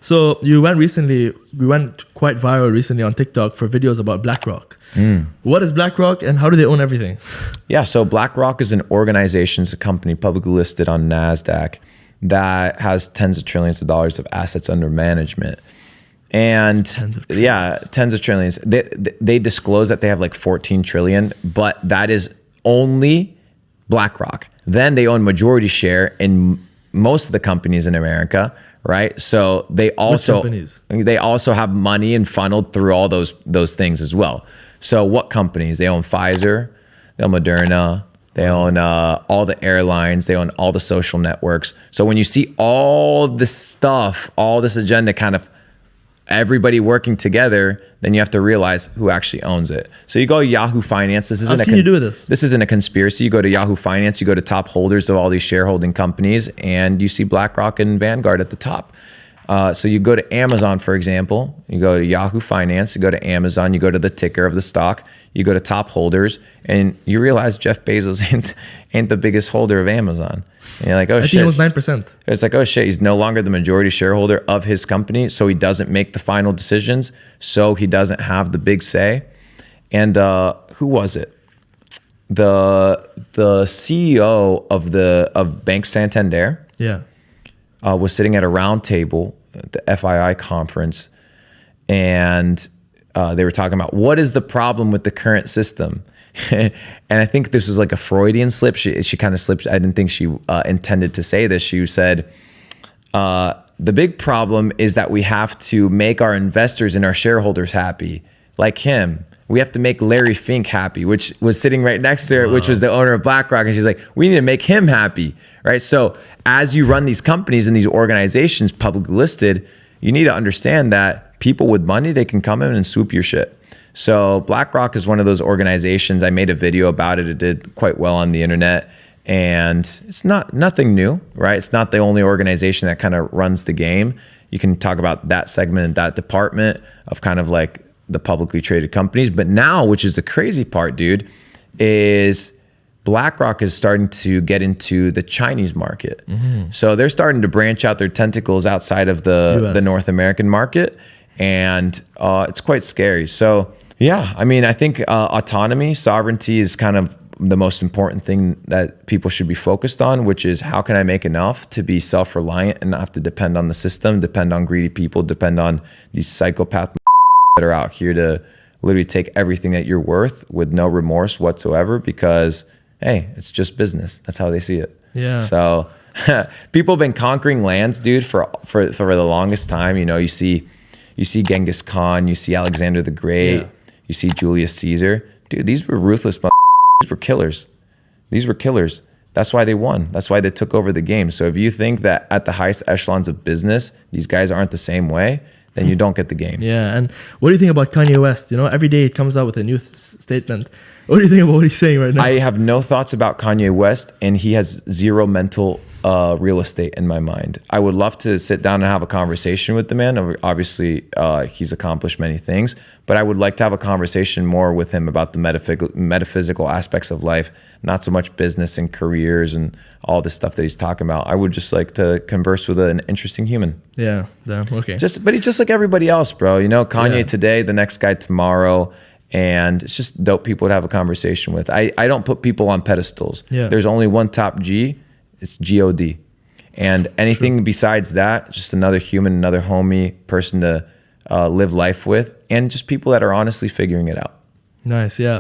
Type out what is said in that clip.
So we went quite viral recently on TikTok for videos about BlackRock. What is BlackRock and how do they own everything? Yeah, so BlackRock is an organization, it's a company publicly listed on NASDAQ that has tens of trillions of dollars of assets under management. And tens of trillions. They disclose that they have like 14 trillion, but that is only BlackRock. Then they own majority share in most of the companies in America, right? So they also have money and funneled through all those things as well. So what companies? They own Pfizer, they own Moderna, they own all the airlines, they own all the social networks. So when you see all this stuff, all this agenda kind of everybody working together, then you have to realize who actually owns it. So you go to Yahoo Finance. This isn't This isn't a conspiracy. You go to Yahoo Finance, you go to top holders of all these shareholding companies, and you see BlackRock and Vanguard at the top. So you go to Amazon, for example, you go to Yahoo Finance, you go to Amazon, you go to the ticker of the stock, you go to top holders, and you realize Jeff Bezos ain't the biggest holder of Amazon. And you're like, oh shit. I think it was 9%. It's like, oh shit, he's no longer the majority shareholder of his company, so he doesn't make the final decisions, so he doesn't have the big say. And who was it? The CEO of Bank Santander was sitting at a round table at the FII conference, and they were talking about what is the problem with the current system. And I think this was like a Freudian slip. She kind of slipped. I didn't think she intended to say this. She said, the big problem is that we have to make our investors and our shareholders happy. Like him, we have to make Larry Fink happy, which was sitting right next to her, which was the owner of BlackRock. And she's like, we need to make him happy, right? So as you run these companies and these organizations publicly listed, you need to understand that people with money, they can come in and swoop your shit. So BlackRock is one of those organizations. I made a video about it. It did quite well on the internet, and it's nothing new, right? It's not the only organization that kind of runs the game. You can talk about that segment and that department of kind of like the publicly traded companies. But now, which is the crazy part, dude, is BlackRock is starting to get into the Chinese market. So they're starting to branch out their tentacles outside of the North American market. And it's quite scary. So yeah, I mean, I think autonomy, sovereignty is kind of the most important thing that people should be focused on, which is how can I make enough to be self-reliant and not have to depend on the system, depend on greedy people, depend on these psychopath that are out here to literally take everything that you're worth with no remorse whatsoever, because hey, it's just business. That's how they see it. Yeah. So people have been conquering lands, dude, for the longest time. You know, you see Genghis Khan, you see Alexander the Great, you see Julius Caesar. Dude, these were ruthless. These were killers. These were killers. That's why they won. That's why they took over the game. So if you think that at the highest echelons of business, these guys aren't the same way, then you don't get the game. Yeah. And what do you think about Kanye West? You know, every day it comes out with a new statement. What do you think about what he's saying right now? I have no thoughts about Kanye West, and he has zero mental real estate in my mind. I would love to sit down and have a conversation with the man. Obviously, he's accomplished many things, but I would like to have a conversation more with him about the metaphysical aspects of life, not so much business and careers and all this stuff that he's talking about. I would just like to converse with an interesting human. Yeah, okay. But he's just like everybody else, bro. You know, Kanye today, the next guy tomorrow. And it's just dope people to have a conversation with. I don't put people on pedestals. There's only one top G. It's G-O-D. And anything besides that, just another human, another homie, person to live life with, and just people that are honestly figuring it out. Nice, yeah.